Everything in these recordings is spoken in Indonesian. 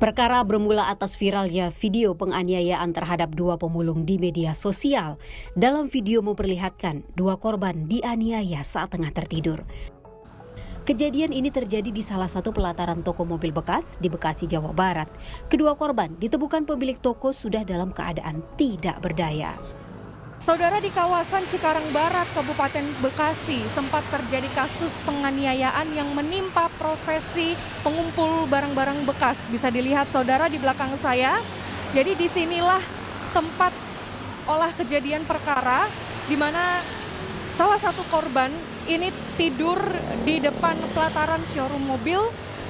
Perkara bermula atas viralnya video penganiayaan terhadap dua pemulung di media sosial. Dalam video memperlihatkan dua korban dianiaya saat tengah tertidur. Kejadian ini terjadi di salah satu pelataran toko mobil bekas di Bekasi, Jawa Barat. Kedua korban ditemukan pemilik toko sudah dalam keadaan tidak berdaya. Saudara, di kawasan Cikarang Barat, Kabupaten Bekasi, sempat terjadi kasus penganiayaan yang menimpa profesi pengumpul barang-barang bekas. Bisa dilihat saudara di belakang saya. Jadi disinilah tempat olah kejadian perkara, di mana salah satu korban ini tidur di depan pelataran showroom mobil,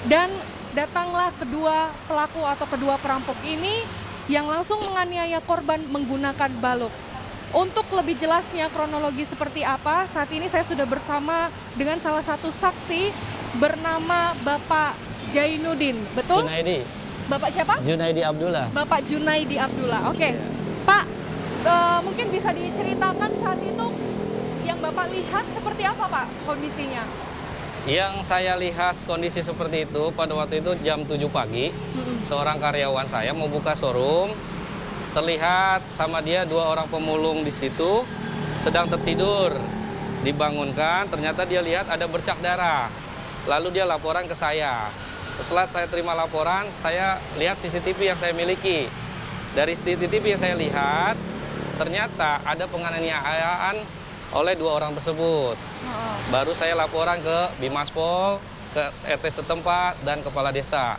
dan datanglah kedua pelaku atau kedua perampok ini yang langsung menganiaya korban menggunakan balok. Untuk lebih jelasnya kronologi seperti apa, saat ini saya sudah bersama dengan salah satu saksi bernama Bapak Jainuddin, betul? Junaidi. Bapak siapa? Junaidi Abdullah. Bapak Junaidi Abdullah, oke. Pak, mungkin bisa diceritakan saat itu yang Bapak lihat seperti apa, Pak, kondisinya? Yang saya lihat kondisi seperti itu pada waktu itu jam 7 pagi, seorang karyawan saya mau buka showroom. Terlihat sama dia dua orang pemulung di situ sedang tertidur. Dibangunkan, ternyata dia lihat ada bercak darah. Lalu dia laporan ke saya. Setelah saya terima laporan, saya lihat CCTV yang saya miliki. Dari CCTV yang saya lihat, ternyata ada penganiayaan oleh dua orang tersebut. Baru saya laporan ke Bimaspol, ke RT setempat, dan kepala desa.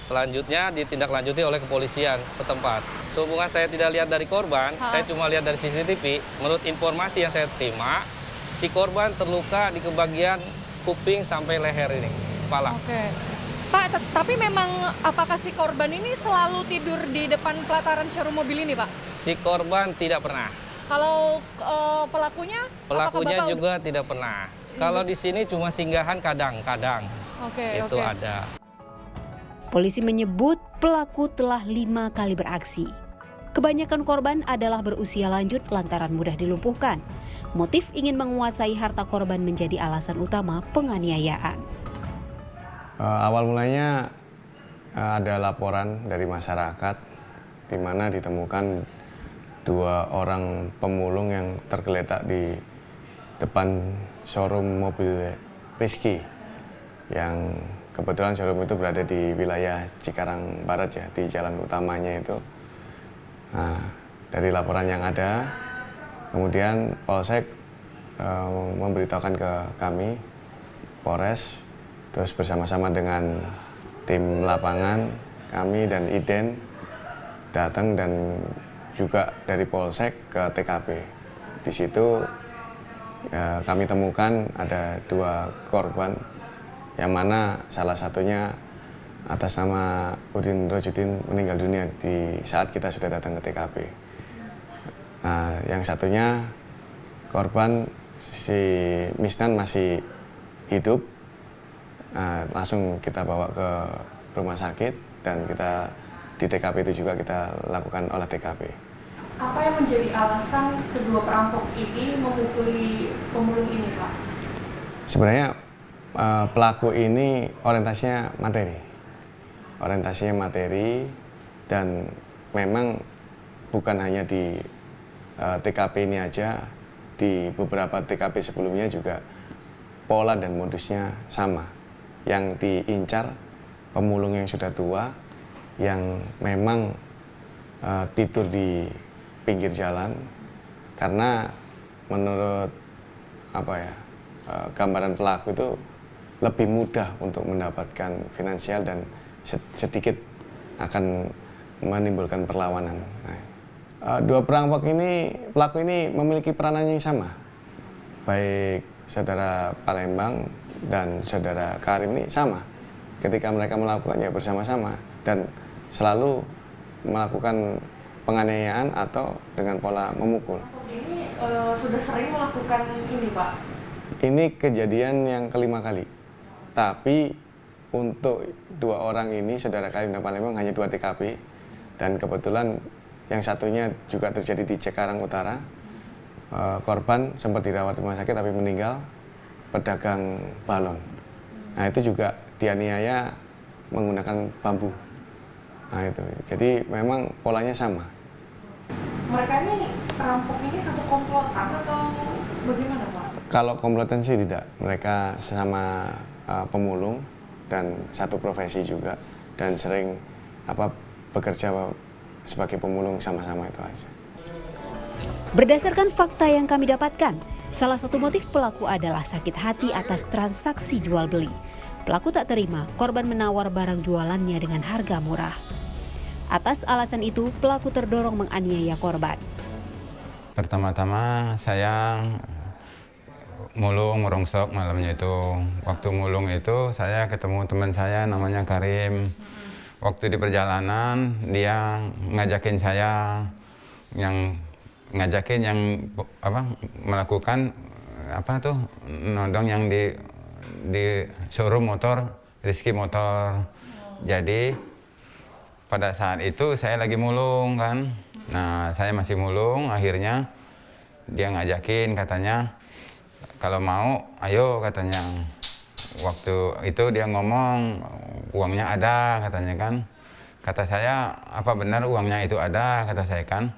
Selanjutnya ditindaklanjuti oleh kepolisian setempat. Sehubungan saya tidak lihat dari korban, saya cuma lihat dari CCTV. Menurut informasi yang saya terima, si korban terluka di kebagian kuping sampai leher ini, kepala. Oke. Pak, tapi memang apakah si korban ini selalu tidur di depan pelataran showroom mobil ini, Pak? Si korban tidak pernah. Kalau pelakunya? Pelakunya juga tidak pernah. Kalau di sini cuma singgahan kadang-kadang. Itu ada. Polisi menyebut pelaku telah 5 kali beraksi. Kebanyakan korban adalah berusia lanjut lantaran mudah dilumpuhkan. Motif ingin menguasai harta korban menjadi alasan utama penganiayaan. Awal mulanya ada laporan dari masyarakat di mana ditemukan dua orang pemulung yang tergeletak di depan showroom mobil Rizky, yang kebetulan showroom itu berada di wilayah Cikarang Barat ya, di jalan utamanya itu. Nah, dari laporan yang ada, kemudian Polsek memberitahukan ke kami, Polres, terus bersama-sama dengan tim lapangan, kami dan IDEN datang dan juga dari Polsek ke TKP. Di situ kami temukan ada dua korban, yang mana salah satunya atas nama Udin Rojudin meninggal dunia di saat kita sudah datang ke TKP. Nah, yang satunya korban si Misnan masih hidup. Nah, langsung kita bawa ke rumah sakit dan kita di TKP itu juga kita lakukan olah TKP. Apa yang menjadi alasan kedua perampok ini memukuli pemulung ini, Pak? Sebenarnya pelaku ini orientasinya materi dan memang bukan hanya di TKP ini aja, di beberapa TKP sebelumnya juga pola dan modusnya sama. Yang diincar pemulung yang sudah tua, yang memang tidur di pinggir jalan, karena menurut gambaran pelaku itu lebih mudah untuk mendapatkan finansial dan sedikit akan menimbulkan perlawanan. Nah, dua perampok ini, pelaku ini memiliki peranan yang sama. Baik saudara Palembang dan saudara Karim ini sama. Ketika mereka melakukannya bersama-sama dan selalu melakukan penganiayaan atau dengan pola memukul. Ini sudah sering melakukan ini, Pak? Ini kejadian yang kelima kali. Tapi untuk dua orang ini, saudara Karim dan Palembang, hanya 2 TKP. Dan kebetulan yang satunya juga terjadi di Cikarang Utara. Korban sempat dirawat di rumah sakit tapi meninggal, pedagang balon. Nah, itu juga dianiaya menggunakan bambu. Nah itu, jadi memang polanya sama. Mereka ini perampok ini satu komplotan atau bagaimana Pak? Kalau komplotan sih tidak, mereka sama pemulung dan satu profesi juga, dan sering bekerja sebagai pemulung sama-sama itu aja. Berdasarkan fakta yang kami dapatkan, salah satu motif pelaku adalah sakit hati atas transaksi jual beli. Pelaku tak terima korban menawar barang jualannya dengan harga murah. Atas alasan itu, pelaku terdorong menganiaya korban. Pertama-tama saya mulung merongsok malamnya itu. Waktu mulung itu saya ketemu teman saya namanya Karim. Waktu di perjalanan dia ngajakin saya yang melakukan nodong yang di showroom motor Rizky Motor. Jadi pada saat itu saya lagi mulung kan. Nah, saya masih mulung, akhirnya dia ngajakin katanya kalau mau ayo katanya. Waktu itu dia ngomong uangnya ada katanya kan. Kata saya, apa benar uangnya itu ada? Kata saya kan.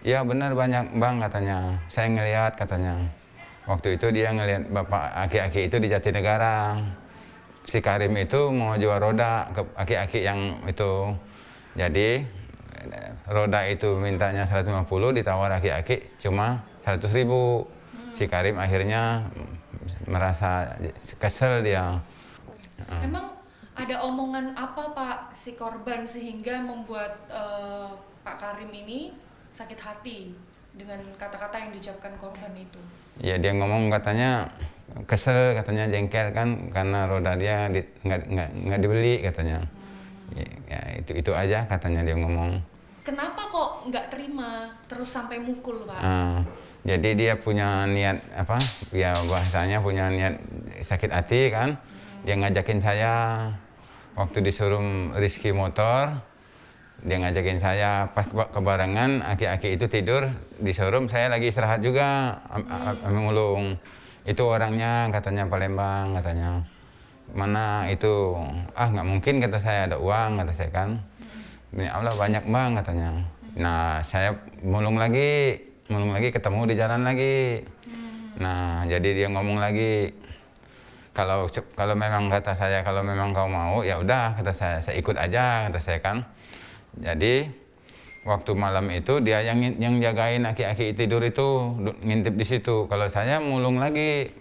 Ya benar banyak bang katanya. Saya ngelihat katanya. Waktu itu dia ngelihat bapak aki-aki itu di Jatinegara. Si Karim itu mau jual roda ke aki-aki yang itu. Jadi roda itu mintanya 150, ditawar aki-aki cuma 100.000. Si Karim akhirnya merasa kesel dia. Emang ada omongan apa Pak si korban sehingga membuat Pak Karim ini sakit hati dengan kata-kata yang diucapkan korban itu? Ya dia ngomong katanya kesel, katanya jengkel kan karena roda dia nggak dibeli katanya. Ya itu aja katanya dia ngomong. Kenapa kok nggak terima terus sampai mukul Pak? Jadi dia punya niat ya bahasanya punya niat sakit hati kan. Dia ngajakin saya waktu di showroom Rizky Motor. Dia ngajakin saya pas kebarengan aki-aki itu tidur di showroom, saya lagi istirahat juga mulung. Itu orangnya katanya Palembang katanya. Mana itu? Nggak mungkin kata saya, ada uang kata saya kan. Ini Allah banyak bang katanya. Nah saya mulung lagi ketemu di jalan lagi. Nah jadi dia ngomong lagi. Kalau memang kata saya, kalau memang kau mau ya udah kata saya ikut aja kata saya kan. Jadi waktu malam itu dia yang jagain aki-aki tidur itu ngintip di situ. Kalau saya mulung lagi,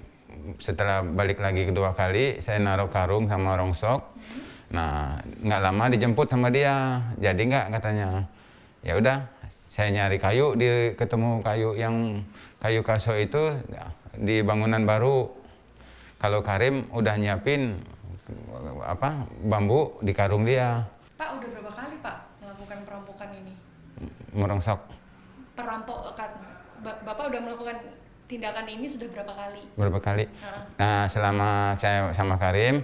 setelah balik lagi kedua kali saya naruh karung sama rongsok. Nah nggak lama dijemput sama dia. Jadi nggak katanya. Ya udah saya nyari kayu, ketemu kayu kaso itu di bangunan baru. Kalau Karim udah nyiapin bambu di karung dia. Pak udah berapa kali Pak melakukan perampokan ini? Merongsok. Bapak udah melakukan tindakan ini sudah berapa kali? Berapa kali? Nah selama saya sama Karim,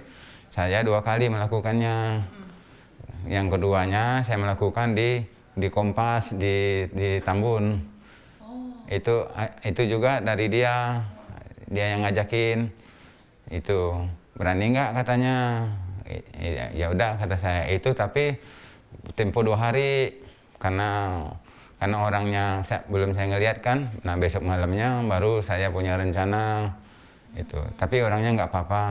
saya 2 kali melakukannya. Yang keduanya saya melakukan di Kompas di Tambun. Itu juga dari dia yang ngajakin. Itu berani nggak katanya. Ya udah kata saya itu, tapi tempo 2 hari karena orangnya belum saya ngeliat kan. Nah besok malamnya baru saya punya rencana itu, tapi orangnya nggak apa-apa.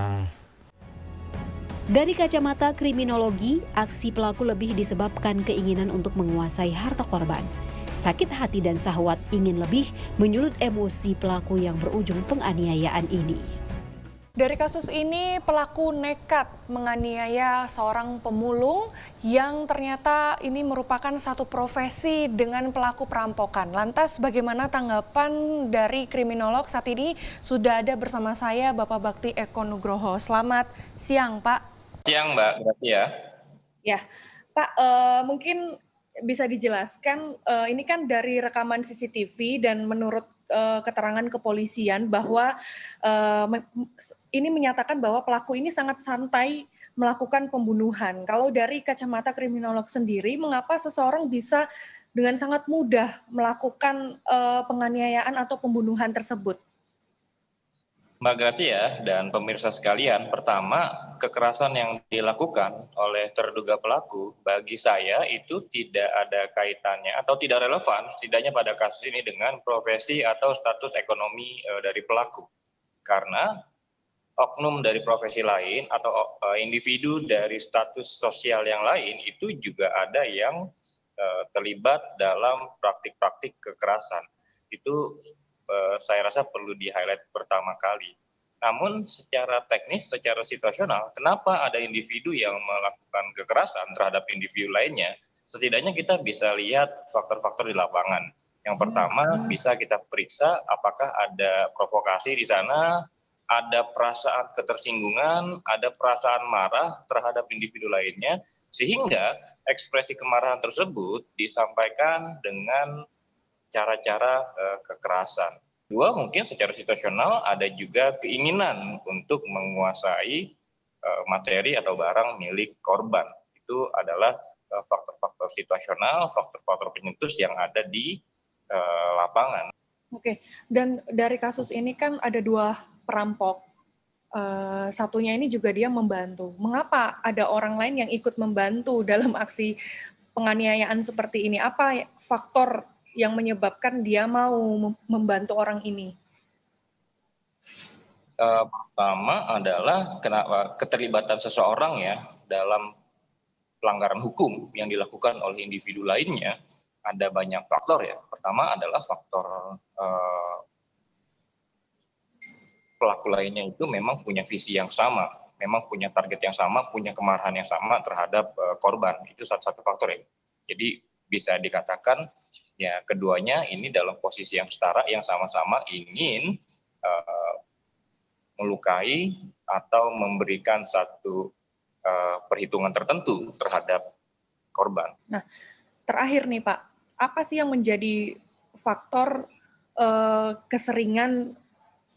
Dari kacamata kriminologi, aksi pelaku lebih disebabkan keinginan untuk menguasai harta korban. Sakit hati dan syahwat ingin lebih menyulut emosi pelaku yang berujung penganiayaan ini. Dari kasus ini, pelaku nekat menganiaya seorang pemulung yang ternyata ini merupakan satu profesi dengan pelaku perampokan. Lantas bagaimana tanggapan dari kriminolog? Saat ini sudah ada bersama saya Bapak Bakti Eko Nugroho. Selamat siang Pak. Siang Mbak, berarti ya. Ya, Pak mungkin bisa dijelaskan, ini kan dari rekaman CCTV dan menurut keterangan kepolisian bahwa ini menyatakan bahwa pelaku ini sangat santai melakukan pembunuhan. Kalau dari kacamata kriminolog sendiri, mengapa seseorang bisa dengan sangat mudah melakukan penganiayaan atau pembunuhan tersebut? Mbak Gracia dan pemirsa sekalian, pertama, kekerasan yang dilakukan oleh terduga pelaku bagi saya itu tidak ada kaitannya atau tidak relevan setidaknya pada kasus ini dengan profesi atau status ekonomi dari pelaku. Karena oknum dari profesi lain atau individu dari status sosial yang lain itu juga ada yang terlibat dalam praktik-praktik kekerasan. Itu saya rasa perlu di-highlight pertama kali. Namun secara teknis, secara situasional, kenapa ada individu yang melakukan kekerasan terhadap individu lainnya? Setidaknya kita bisa lihat faktor-faktor di lapangan. Yang pertama, bisa kita periksa apakah ada provokasi di sana, ada perasaan ketersinggungan, ada perasaan marah terhadap individu lainnya, sehingga ekspresi kemarahan tersebut disampaikan dengan cara-cara kekerasan. Dua, mungkin secara situasional ada juga keinginan untuk menguasai materi atau barang milik korban. Itu adalah faktor-faktor situasional, faktor-faktor penyetus yang ada di lapangan. Oke, dan dari kasus ini kan ada 2 perampok. Satunya ini juga dia membantu. Mengapa ada orang lain yang ikut membantu dalam aksi penganiayaan seperti ini? Apa faktor yang menyebabkan dia mau membantu orang ini? Pertama adalah kenapa keterlibatan seseorang ya dalam pelanggaran hukum yang dilakukan oleh individu lainnya. Ada banyak faktor ya. Pertama adalah faktor pelaku lainnya itu memang punya visi yang sama, memang punya target yang sama, punya kemarahan yang sama terhadap korban. Itu satu faktor ya. Jadi bisa dikatakan ya keduanya ini dalam posisi yang setara, yang sama-sama ingin melukai atau memberikan satu perhitungan tertentu terhadap korban. Nah, terakhir nih Pak, apa sih yang menjadi faktor keseringan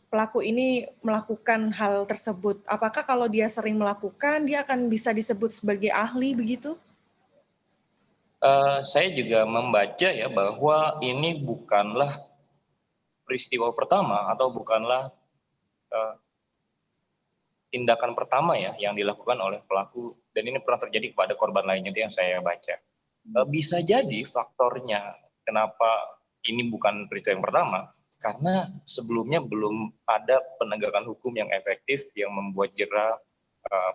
pelaku ini melakukan hal tersebut? Apakah kalau dia sering melakukan, dia akan bisa disebut sebagai ahli begitu? Saya juga membaca ya bahwa ini bukanlah peristiwa pertama atau bukanlah tindakan pertama ya yang dilakukan oleh pelaku, dan ini pernah terjadi kepada korban lainnya yang saya baca. Bisa jadi faktornya kenapa ini bukan peristiwa yang pertama, karena sebelumnya belum ada penegakan hukum yang efektif yang membuat jera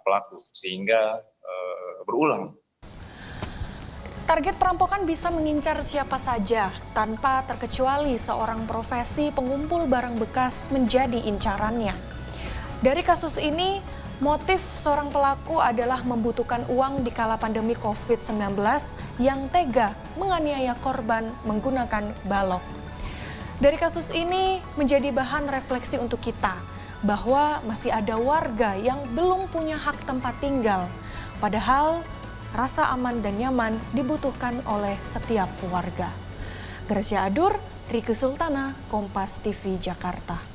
pelaku sehingga berulang. Target perampokan bisa mengincar siapa saja, tanpa terkecuali seorang profesi pengumpul barang bekas menjadi incarannya. Dari kasus ini, motif seorang pelaku adalah membutuhkan uang di kala pandemi COVID-19 yang tega menganiaya korban menggunakan balok. Dari kasus ini menjadi bahan refleksi untuk kita, bahwa masih ada warga yang belum punya hak tempat tinggal, padahal rasa aman dan nyaman dibutuhkan oleh setiap warga. Gracia Adur, Riki Sultana, Kompas TV Jakarta.